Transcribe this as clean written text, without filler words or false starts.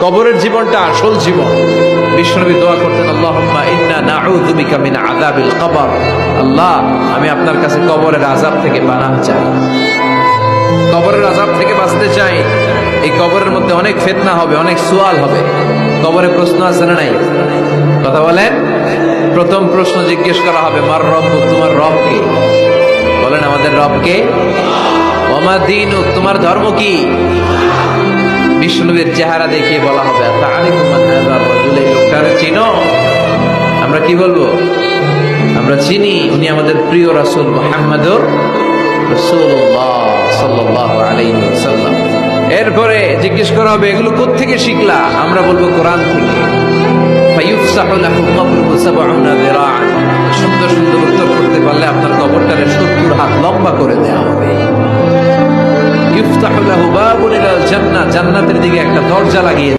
কবরের জীবনটা আসল জীবন। বিশ্বনবী দোয়া করতেন, আল্লাহুম্মা ইন্না নাউযু বিকা মিন আযাবিল কবর। আল্লাহ, আমি আপনার কাছে কবরের আযাব থেকে পানাহ চাই, কবরের আযাব থেকে বাঁচতে চাই। এই কবরের মধ্যে অনেক ফিতনা হবে, অনেক সুয়াল হবে। কবরে প্রশ্ন আছে না নাই? কথা বলেন। প্রথম প্রশ্ন জিজ্ঞেস করা হবে, মার রব্বুক, তোমার রব কে? বলেন, আমাদের রব কে? ওয়া মা দীনুক, তোমার ধর্ম কি? বিষ্ণুবীর চেহারা দেখিয়ে বলা হবে, তাআরিফু মান হাযা রাজুল, এই লোকটারে চিনো? আমরা কি বলবো? আমরা চিনি, উনি আমাদের প্রিয় রাসূল মুহাম্মদুর রাসূলুল্লাহ সাল্লাল্লাহু আলাইহি ওয়াসাল্লাম। এরপরে জিজ্ঞেস করা হবে, এগুলো কোত্থেকে শিখলা? আমরা বলবো, কোরআন থেকে। ফায়ুফসাহু লাহু কবরুহু ৭০ যিরাআন। সুন্দর সুন্দর উত্তর করতে পারলে আপনার কবরটারে ৭০ হাত লম্বা করে দেয়া হবে। ইফতাহু লাহু বাবুন ইলাল জান্নাহ, জান্নাতের দিকে একটা দরজা লাগিয়ে